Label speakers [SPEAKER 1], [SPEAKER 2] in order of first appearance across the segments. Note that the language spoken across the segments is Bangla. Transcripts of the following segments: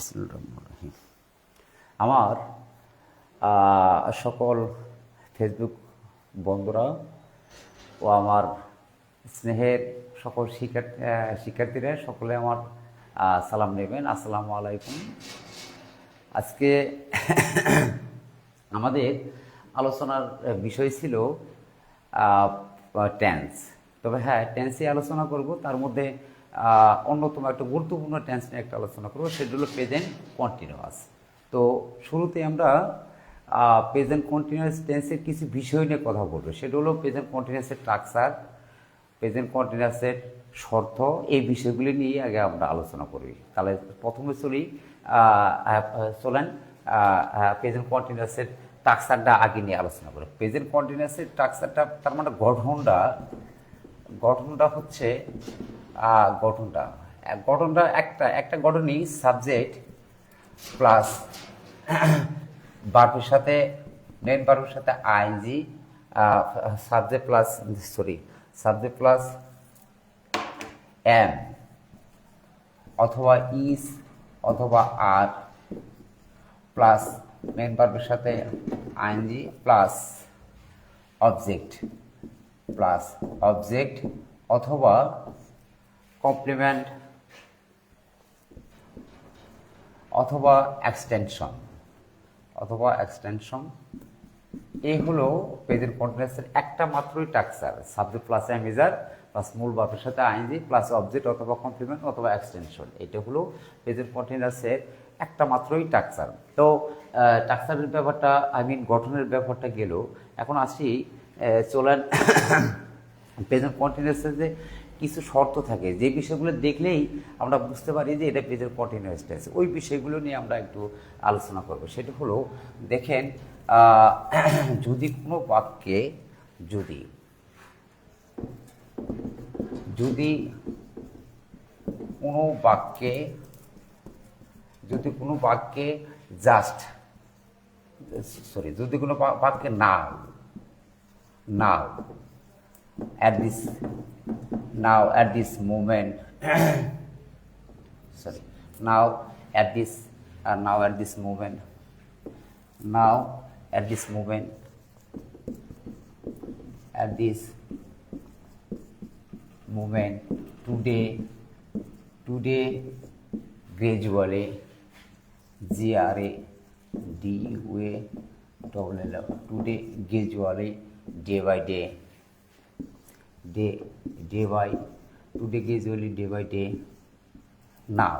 [SPEAKER 1] বিসমিল্লাহির আমার সকল ফেসবুক বন্ধুরা ও আমার স্নেহের সকল শিক্ষার্থীরা সকলে আমার সালাম নেবেন। আসসালামু আলাইকুম। আজকে আমাদের আলোচনার বিষয় ছিল টেন্স। তবে হ্যাঁ, টেন্সে আলোচনা করব, তার মধ্যে অন্যতম একটা গুরুত্বপূর্ণ টেন্স নিয়ে একটা আলোচনা করব, সেটা হলো প্রেজেন্ট কন্টিনিউয়াস। তো শুরুতে আমরা প্রেজেন্ট কন্টিনিউয়াস টেন্সের কিছু বিষয় নিয়ে কথা বলবো। সেটা হলো প্রেজেন্ট কন্টিনিউয়াসের স্ট্রাকচার, প্রেজেন্ট কন্টিনিউয়াসের শর্ত, এই বিষয়গুলি নিয়ে আগে আমরা আলোচনা করি। তাহলে প্রথমে চলেন প্রেজেন্ট কন্টিনিউয়াসের স্ট্রাকচারটা আগে নিয়ে আলোচনা করি। প্রেজেন্ট কন্টিনিউয়াসের স্ট্রাকচারটা, তার মানে গঠনটা হচ্ছে গঠনটা একটা গঠনই সাবজেক্ট প্লাস ভার্বের সাথে, মেন ভার্বের সাথে আইএনজি, সাবজেক্ট প্লাস এম অথবা ইজ অথবা আর প্লাস মেন ভার্বের সাথে আইএনজি প্লাস অবজেক্ট অথবা কমপ্লিমেন্ট অথবা এক্সটেনশন এই হলো প্রেজেন্ট কন্টিনিউয়াসের একটা মাত্রই structure. Subject plus M ইজার plus মূল ভার্বের সাথে আইএনজি প্লাস অবজেক্ট অথবা কমপ্লিমেন্ট অথবা এক্সটেনশন, এটা হলো প্রেজেন্ট কন্টিনিউয়াসের একটা মাত্রই স্ট্রাকচার। তো স্ট্রাকচারের ব্যাপারটা, গঠনের ব্যাপারটা গেল। এখন আসি, চলেন প্রেজেন্ট কন্টিনিউয়াসের যে কিছু শর্ত থাকে, যে বিষয়গুলো দেখলেই আমরা বুঝতে পারি যে এটা প্রেজেন্ট কন্টিনিউয়াস টেন্স, ওই বিষয়গুলো নিয়ে আমরা একটু আলোচনা করব। সেটা হলো, দেখেন, যদি কোনো বাক্যে যদি কোনো বাক্যে at this moment today gradually today gradually day by day now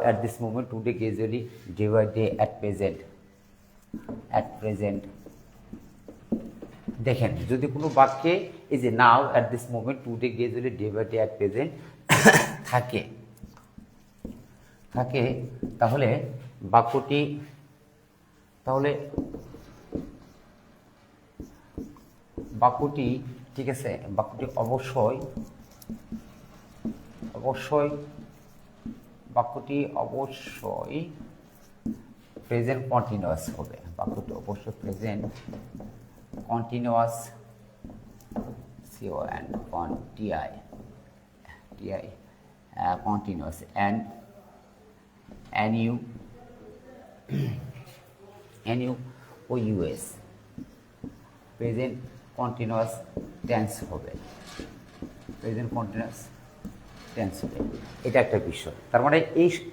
[SPEAKER 1] at this moment today gradually day by day at present দেখেন, যদি কোনো বাক্যে এই যে now at this moment today gradually day by day at present থাকে তাহলে বাক্যটি ঠিক আছে, বাক্যটি অবশ্যই প্রেজেন্ট কন্টিনিউয়াস হবে। বাক্যটি অবশ্যই present continuous, continuous and NUOUS present continuous tense হবে। এটা একটা বিষয়। তার মানে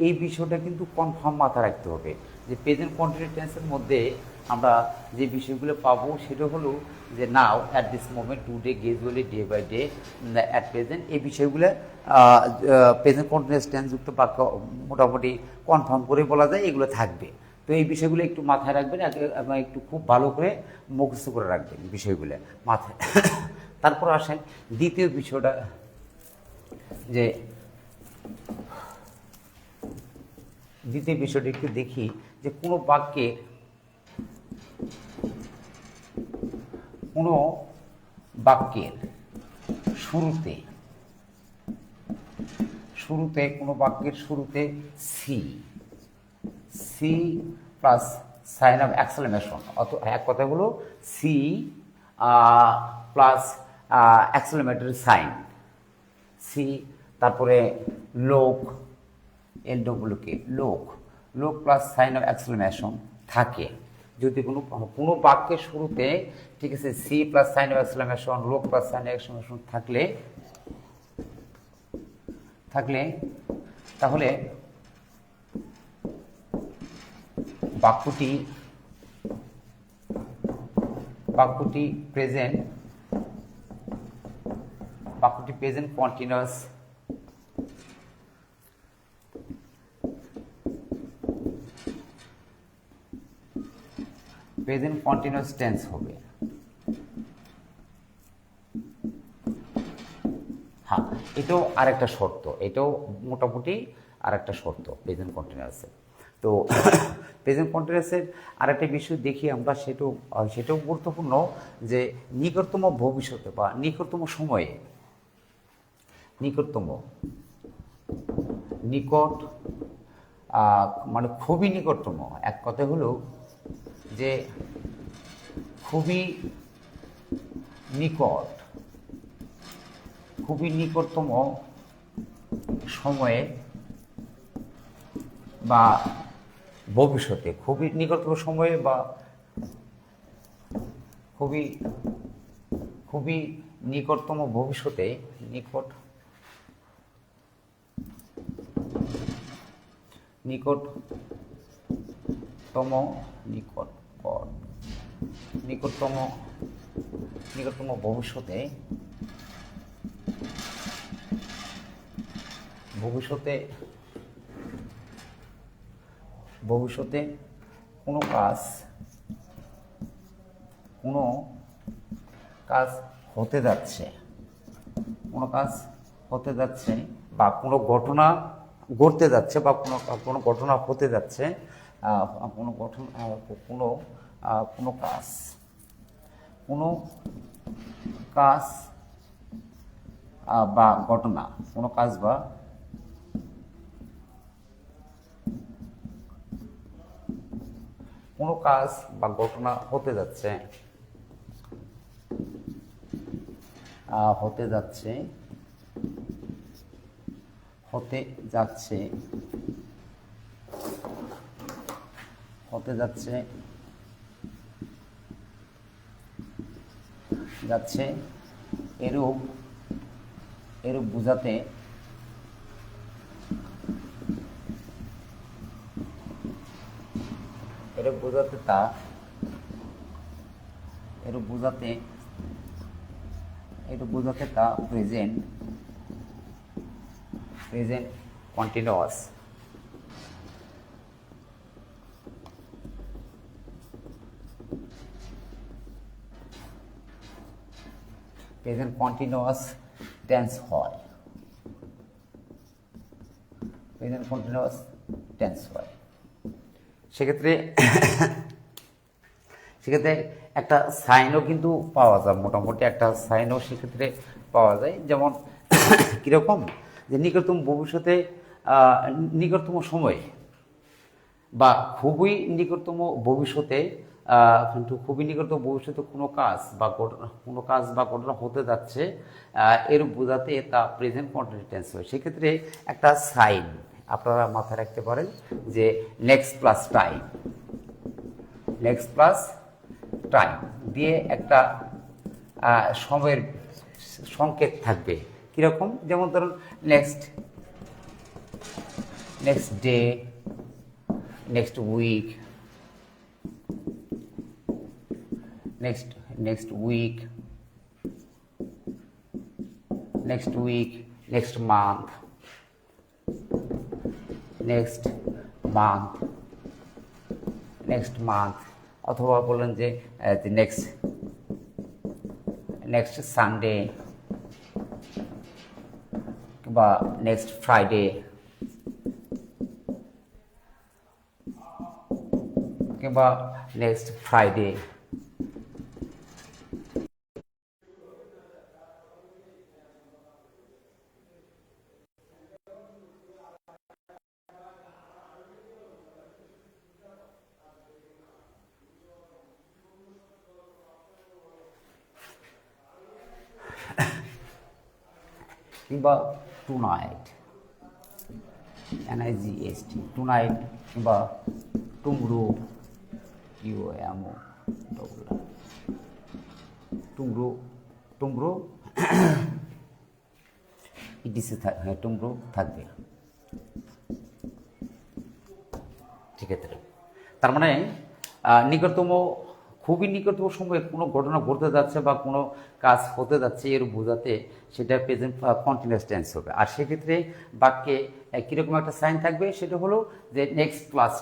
[SPEAKER 1] এই বিষয়টা কিন্তু কনফার্ম মাথায় রাখতে হবে যে প্রেজেন্ট কন্টিনিউয়াস টেন্সের মধ্যে আমরা যে বিষয়গুলো পাবো সেটা হলো যে now at this moment today gradually day by day at present, এই বিষয়গুলো প্রেজেন্ট কন্টিনিউয়াস টেন্সযুক্ত বাক্য মোটামুটি কনফার্ম করে বলা যায়, এগুলো থাকবে। তো এই বিষয়গুলো একটু মাথায় রাখবেন এবং একটু খুব ভালো করে মুখস্থ করে রাখবেন বিষয়গুলো মাথায়। তারপর আসেন দ্বিতীয় বিষয়টা, যে দ্বিতীয় বিষয়টা একটু দেখি, যে কোনো বাক্যের শুরুতে see plus sign of exclamation, এক কথা হলো সি প্লাস এক্সক্লেমেটরি সাইন, তারপরে লোক, LWK লোক লোক প্লাস সাইন অফ এক্সক্লেমেশন থাকে, যদি কোনো বাক্যের শুরুতে, ঠিক আছে, see plus sign of exclamation, look plus sign of exclamation থাকলে তাহলে বাক্যটি প্রেজেন্ট কন্টিনিউয়াস টেন্স হবে। হ্যাঁ, এটাও আরেকটা শর্ত, এটাও মোটামুটি আরেকটা শর্ত প্রেজেন্ট কন্টিনিউয়াসে। তো প্রেজেন্ট কন্টিনিউয়াসের আরেকটা বিষয় দেখি আমরা, সেটাও গুরুত্বপূর্ণ, যে নিকটতম ভবিষ্যতে বা নিকটতম সময়ে, নিকট মানে খুবই নিকটতম, এক কথা হলো যে খুবই নিকটতম সময়ে বা ভবিষ্যতে, খুবই নিকটতম সময়ে বা খুবই নিকটতম ভবিষ্যতে, নিকটতম ভবিষ্যতে কোনো কাজ হতে যাচ্ছে, বা কোনো ঘটনা ঘটতে যাচ্ছে, বা কোনো ঘটনা হতে যাচ্ছে, কোনো কাজ বা ঘটনা, কোনো কাজ বা ঘটনা হতে যাচ্ছে, এরূপ বোঝাতে তা present continuous. Present continuous tense হয়, সেক্ষেত্রে একটা সাইনও কিন্তু পাওয়া যায়, মোটামুটি একটা সাইনও সেক্ষেত্রে পাওয়া যায়। যেমন কীরকম, যে নিকটতম ভবিষ্যতে, নিকটতম সময়ে বা খুবই নিকটতম ভবিষ্যতে, কোনো কাজ বা ঘটনা হতে যাচ্ছে, এর বোঝাতে তা প্রেজেন্ট কন্টিনিউয়াস টেন্স হয়। সেক্ষেত্রে একটা সাইন আপনারা মাথায় রাখতে পারেন, যে নেক্সট প্লাস টাইম দিয়ে একটা সময়ের সংকেত থাকবে। কীরকম, যেমন ধরুন next day, next week, next week, next month, অথবা বললেন যে নেক্সট সানডে, কিংবা নেক্সট ফ্রাইডে, কিংবা টুনাইট, NIGHT, টুনাইট বা tomorrow, U M O double tomorrow, tomorrow ইডিসি, হ্যাঁ টুংরু থাকবে। ঠিক আছে, তার মানে নিকটতম, খুবই নিকটতম সময়ে কোনো ঘটনা ঘটতে যাচ্ছে বা কোনো কাজ হতে যাচ্ছে এর বোঝাতে সেটা প্রেজেন্ট কন্টিনিউয়াস টেন্স হবে। আর সেক্ষেত্রে বাক্যে কীরকম একটা সাইন থাকবে, সেটা হলো যে নেক্সট প্লাস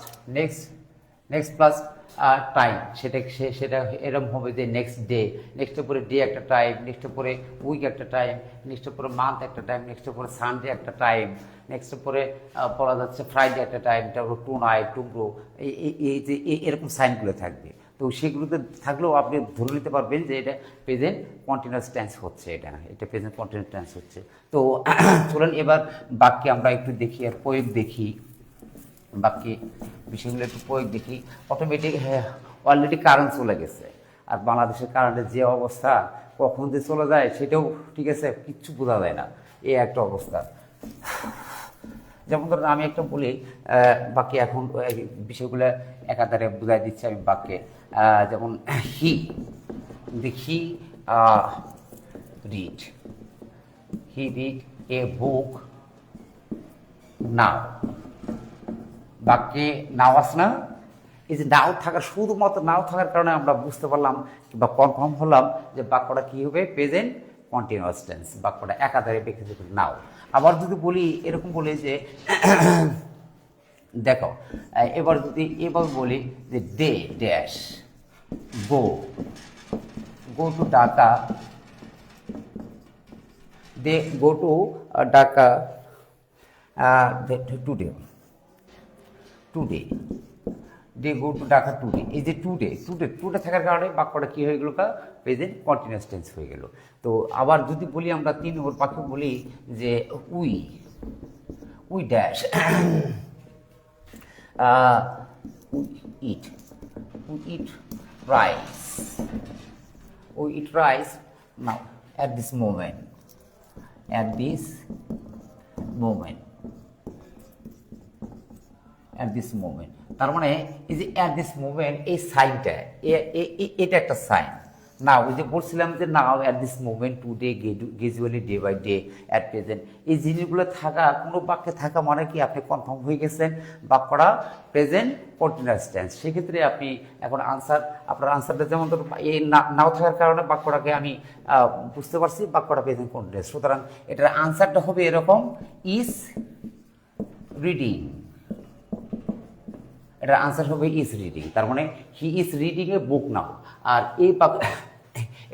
[SPEAKER 1] টাইম, সেটা এরকম হবে যে নেক্সট ডে, নেক্সটের পরে ডে একটা টাইম, নেক্সটের পরে উইক একটা টাইম, নেক্সটের পরে মান্থ একটা টাইম, নেক্সটের পরে সানডে একটা টাইম, নেক্সটের পরে বলা যাচ্ছে ফ্রাইডে একটা টাইম, তারপর টু নাইট, টুমরো, এই যে এরকম সাইনগুলো থাকবে। তো সেগুলোতে থাকলেও আপনি ধরে নিতে পারবেন যে এটা প্রেজেন্ট কন্টিনিউয়াস টেন্স হচ্ছে, এটা প্রেজেন্ট কন্টিনিউয়াস টেন্স হচ্ছে। তো চলেন এবার বাক্যে আমরা একটু দেখি আর প্রয়োগ দেখি, বাক্যে বিষয়গুলো একটু প্রয়োগ দেখি। অটোমেটিক অলরেডি কারেন্ট চলে গেছে, আর বাংলাদেশের কারেন্টের যে অবস্থা কখন যে চলে যায় সেটাও ঠিক আছে, কিচ্ছু বোঝা যায় না, এই একটা অবস্থা। যেমন ধরুন আমি একটা বলি বাক্যে, এখন বিষয়গুলো একাধারে বোঝাই দিচ্ছি আমি বাক্যে। যেমন হি রিড এ বুক নাও। বাক্যে নাও আছে না, এই যে নাও থাকার, শুধুমাত্র নাও থাকার কারণে আমরা বুঝতে পারলাম বা কনফার্ম হলাম যে বাক্যটা কী হবে, প্রেজেন্ট কন্টিনিউয়াস টেন্স, বাক্যটা একাধারে ব্যক্তি নাও। আবার যদি বলি এরকম বলি যে দেখো, এবার বলি যে they dash go to Dhaka, they go to Dhaka today they go to Dhaka today. এই যে টুডে থাকার কারণে বাক্যটা কী হয়ে গেল, প্রেজেন্ট কন্টিনিউয়াস টেন্স হয়ে গেল। তো আবার যদি বলি আমরা 3 নম্বর বাক্য বলি যে we dash eat rice now at this moment তার মানে এই যে অ্যাট দিস মোমেন্ট, এই সাইনটা এটা একটা সাইন। নাও ওই যে বলছিলাম যে now at this moment, today, gradually, day by day, at present, এই জিনিসগুলো থাকা, কোনো বাক্যে থাকা মানে কি আপনি কনফার্ম হয়ে গেছেন বাক্যটা প্রেজেন্ট কন্টিনিউয়াস টেন্স। সেক্ষেত্রে আপনি এখন আপনার আনসারটা যেমন ধরুন এই নাও থাকার কারণে বাক্যটাকে আমি বুঝতে পারছি বাক্যটা প্রেজেন্ট কন্টিনিউয়াস। সুতরাং এটার আনসারটা হবে এরকম, ইজ রিডিং। এটার আনসার হবে ইজ রিডিং। তার মানে হি ইজ রিডিং এ বুক নাও। আর এই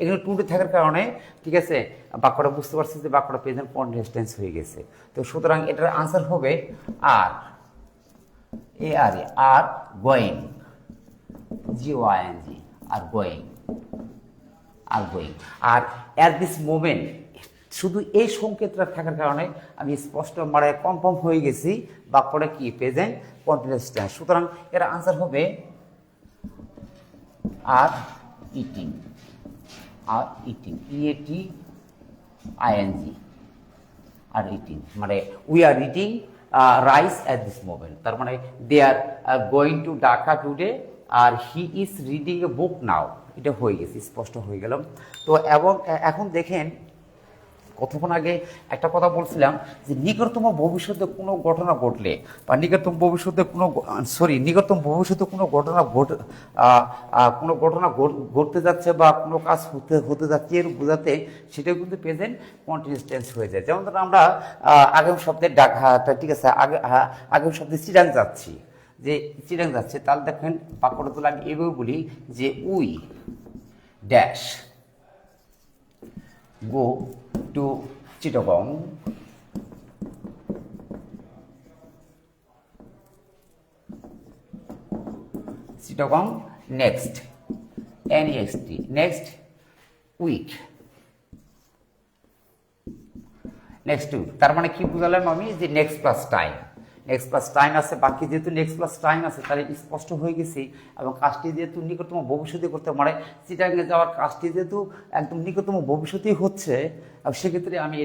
[SPEAKER 1] এখানে টুডে থাকার কারণে ঠিক আছে বাক্যটা বুঝতে পারছি যে বাক্যটা প্রেজেন্ট কন্টিনিউয়াস টেন্স হয়ে গেছে। তো সুতরাং এটার আনসার হবে are going, GOING, are going. আর অ্যাট দিস মোমেন্ট, শুধু এই সংকেতটা থাকার কারণে আমি স্পষ্ট মানে কনফার্ম হয়ে গেছি বাক্যটা কি প্রেজেন্ট কন্টিনিউয়াস টেন্স। সুতরাং এর আনসার হবে are eating, EATING, are eating, মানে we are eating rice at this moment. তার মানে they are going to Dhaka today, আর he is reading a book now. এটা হয়ে গেছে, স্পষ্ট হয়ে গেলাম। তো এবং এখন দেখেন, কতক্ষণ আগে একটা কথা বলছিলাম যে নিকটতম ভবিষ্যতে কোনো ঘটনা ঘটলে বা নিকটতম ভবিষ্যতে কোনো ঘটনা ঘটতে যাচ্ছে বা কোনো কাজ হতে যাচ্ছে এর বোঝাতে সেটাও কিন্তু প্রেজেন্ট কন্টিনিউয়াস টেন্স হয়ে যায়। যেমন ধরুন আমরা আগামী সপ্তাহে ঢাকা, ঠিক আছে, আগামী সপ্তাহে চিরাং যাচ্ছি, তাহলে দেখেন বাক্যটা তুলে আমি এভাবে বলি যে we dash go to Chittagong next week. তার মানে কি বুঝালাম আমি যে নেক্সট প্লাস টাইম আছে, বাকি যেহেতু নেক্সট প্লাস টাইম আছে তাহলে স্পষ্ট হয়ে গেছি। এবং কাজটি যেহেতু নিকটতম ভবিষ্যতে করতে মানে চিটাগাংয়ে যাওয়ার কাজটি যেহেতু একদম নিকটতম ভবিষ্যতেই হচ্ছে, সেক্ষেত্রে আমি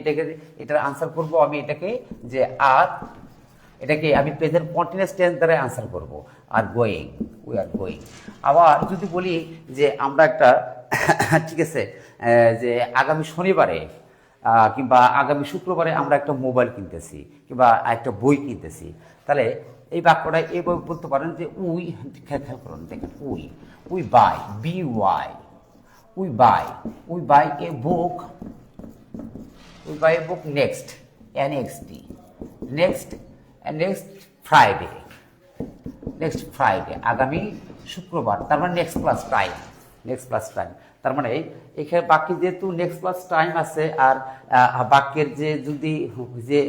[SPEAKER 1] এটার আনসার করব আমি এটাকে যে আর এটাকে আমি প্রেজেন্ট কন্টিনিউয়াস টেন্স দ্বারা আনসার করব, are going, we are going. আবার যদি বলি যে আমরা একটা ঠিক আছে যে আগামী শনিবারে কিংবা আগামী শুক্রবারে আমরা একটা মোবাইল কিনতেছি কিংবা একটা বই কিনতেছি, তাহলে এই বাক্যটা এইভাবে বলতে পারেন যে উই, খেয়াল করুন, দেখেন we buy, B Y, we buy a book, we buy a book next, NXT, next Friday, আগামী শুক্রবার, তার মানে নেক্সট প্লাস টাইম। তার মানে এখানে বাক্যে যেহেতু নেক্সট প্লাস টাইম আছে, আর বাক্যের যে যদি যে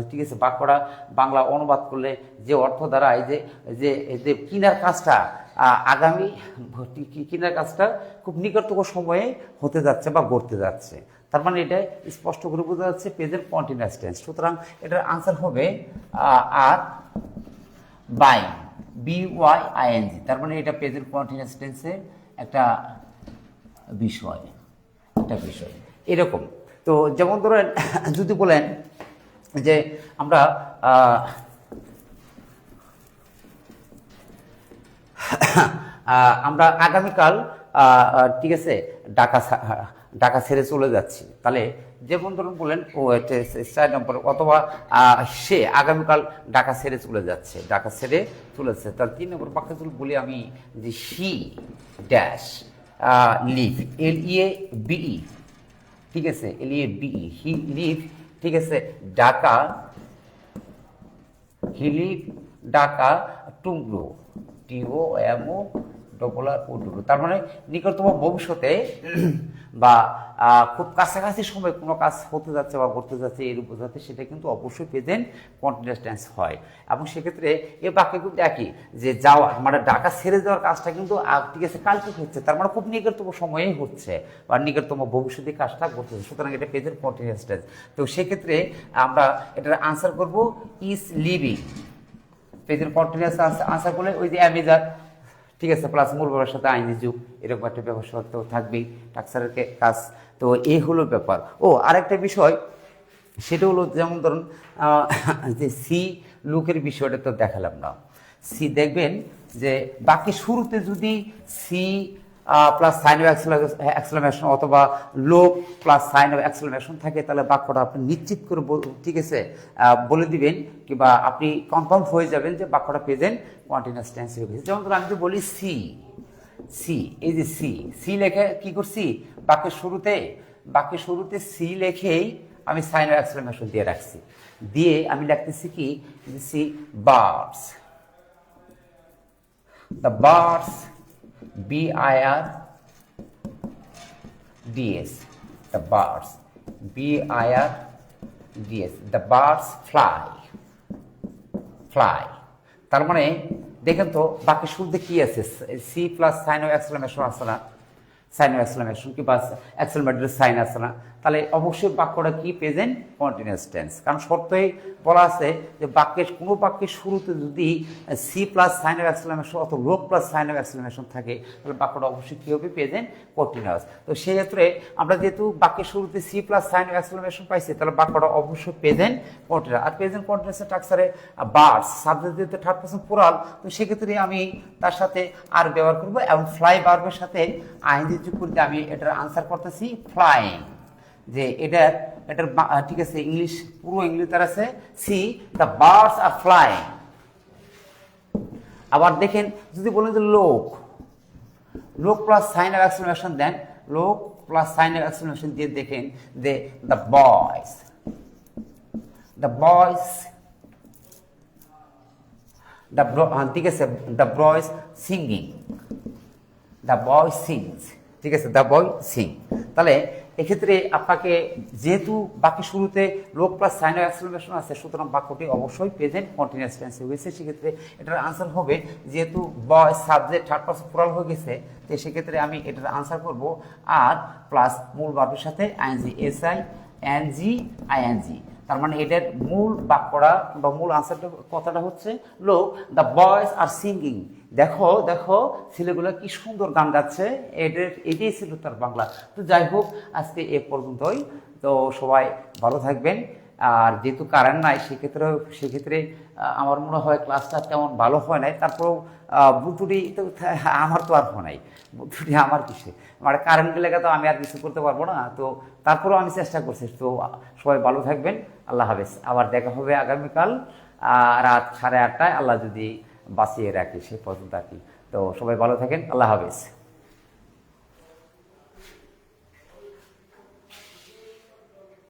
[SPEAKER 1] ঠিক আছে বাক্যটা বাংলা অনুবাদ করলে যে অর্থ দাঁড়ায় যে যে কিনার কাজটা আগামী কিনার কাজটা খুব নিকটতম সময়ে হতে যাচ্ছে বা ঘটতে যাচ্ছে, তার মানে এটা স্পষ্ট করে বোঝা যাচ্ছে প্রেজেন্ট কন্টিনিউয়াস টেন্স। সুতরাং এটার আনসার হবে আর বাইং, BYING, তার মানে এটা প্রেজেন্ট কন্টিনিউয়াস টেন্সের একটা বিষয়। এরকম তো যেমন ধরেন যদি বলেন যে আমরা আগামীকাল ঠিক আছে ঢাকা ছেড়ে চলে যাচ্ছি, তাহলে যেমন ধরুন বলেন ও 4 নম্বর, অথবা সে আগামীকাল ঢাকা ছেড়ে চলে যাচ্ছে, তাহলে 3 নম্বর বাক্য যদি বলি আমি যে হি ড্যাশ লিভ, LEAVE, ঠিক আছে, LEAVE, হি লিভ, ঠিক আছে, ঢাকা টুমরো, TOMORRO, তার মানে নিকটতম ভবিষ্যতে বা খুব কাছাকাছি সময় কোনো কাজ হতে যাচ্ছে বা করতে যাচ্ছে এর বোঝাতে, সেটা কিন্তু অবশ্যই প্রেজেন্ট কন্টিনিউয়াস টেন্স হয়। এবং সেক্ষেত্রে এ বাক্যে কিন্তু একই, যে যাওয়ার মানে ঢাকা ছেড়ে যাওয়ার কাজটা কিন্তু ঠিক আছে কালকে হচ্ছে, তার মানে খুব নিকটতম সময়েই হচ্ছে বা নিকটতম ভবিষ্যতে কাজটা করতেছে, সুতরাং এটা প্রেজেন্ট কন্টিনিউয়াস টেন্স। তো সেক্ষেত্রে আমরা এটার আনসার করব is living. Present continuous answer করলে ওই যে অ্যামিজার, ঠিক আছে, প্লাস মূল ব্যবহারের সাথে আইনি যুগ, এরকম একটা ব্যবহার তো থাকবেই টাক্সারের কাজ। তো এই হলো ব্যাপার। আরেকটা বিষয় সেটা হলো যেমন ধরুন যে সি লুকের বিষয়টা তো দেখালাম না। সি দেখবেন যে বাকি শুরুতে যদি see plus sign of exclamation অথবা look plus sign of exclamation থাকে, তাহলে বাক্যটা আপনি নিশ্চিত করে ঠিক আছে বলে দিবেন কিংবা আপনি কনফার্ম হয়ে যাবেন যে বাক্যটা প্রেজেন্ট কন্টিনিউয়াস টেন্স হয়ে গেছে। যেমন ধরুন আমি যদি বলি সি, এই যে সি লেখে কি করছি, বাক্যের শুরুতে সি লেখেই আমি সাইন অফ এক্সক্লামেশন দিয়ে রাখছি, দিয়ে আমি লিখতেছি কি see birds, the birds, BIRDS, the birds, BIRDS, the birds fly। তার মানে দেখেন তো বাকি শুরুতে কি আছে, see plus sign of exclamation আছে না, সাইন অফ এক্সক্লামেশন কি বা এক্সক্লামেটরি সাইন আছে না, তাহলে অবশ্যই বাক্যটা কি প্রেজেন্ট কন্টিনিউয়াস টেন্স। কারণ শর্তেই বলা আছে যে কোনো বাক্যের শুরুতে যদি see plus sign of exclamation অথবা look plus sign of exclamation থাকে, তাহলে বাক্যটা অবশ্যই কী হবে, প্রেজেন্ট কন্টিনিউয়াস। তো সেই ক্ষেত্রে আমরা যেহেতু বাক্যের শুরুতে see plus sign of exclamation পাইছি, তাহলে বাক্যটা অবশ্যই প্রেজেন্ট কন্টিনিউয়াস। আর প্রেজেন্ট কন্টিনিউয়াসের টাক্সারে বার্ডস সাবজেক্ট যেহেতু থার্ড পারসন প্লুরাল, তো সেক্ষেত্রে আমি তার সাথে আর ব্যবহার করবো এবং ফ্লাই ভার্বের সাথে আইএনজি যুক্ত করতে আমি এটার আনসার করতেছি ফ্লাইং, যে এটার ঠিক আছে ইংলিশ, পুরো ইংলিশ তার আছে C the birds are flying. আবার দেখেন যদি বলেন যে লোক প্লাস সাইন অফ এক্সক্লামেশন দেন, লোক প্লাস সাইন অফ এক্সক্লামেশন দিয়ে দেখেন যে দ্য বয়েজ, ঠিক আছে, the boys singing, the boy sings, ঠিক আছে, দ্য বয় সিং। তাহলে এক্ষেত্রে আপনাকে যেহেতু বাকি শুরুতে লোক প্লাস সাইন অফ এক্সক্লামেশন আছে, সুতরাং বাক্যটি অবশ্যই প্রেজেন্ট কন্টিনিউয়াস টেন্সে হয়েছে। সেক্ষেত্রে এটার আনসার হবে, যেহেতু বয় সাবজেক্ট থার্ড পারসন প্লুরাল হয়ে গেছে, তো সেক্ষেত্রে আমি এটার আনসার করব আর প্লাস মূল ভার্বের সাথে আইএনজি, SING, তার মানে এটার মূল বাক্যটা বা মূল আনসারটা কথাটা হচ্ছে লোক দ্য বয়েজ আর সিঙ্গিং। দেখো ছেলেগুলো কি সুন্দর গান গাচ্ছে, এটাই ছিল তার বাংলা। তো যাই হোক, আজকে এ পর্যন্তই। তো সবাই ভালো থাকবেন, আর যেহেতু কারেন্ট নাই সেক্ষেত্রে আমার মনে হয় ক্লাসটা তেমন ভালো হয় নাই। তারপরেও বুতুটি তো আমার তো আর হয় নাই, বুতুটি আমার কিসে, মানে কারেন্ট গেলে তো আমি আর কিছু করতে পারবো না। তো তারপরেও আমি চেষ্টা করছি। তো সবাই ভালো থাকবেন, আল্লাহ হাফেজ। আবার দেখা হবে আগামীকাল রাত 8:30টায়, আল্লাহ যদি বাঁচিয়ে রাখি সে পর্যন্ত আর কি। তো সবাই ভালো থাকেন, আল্লাহ হাফেজ।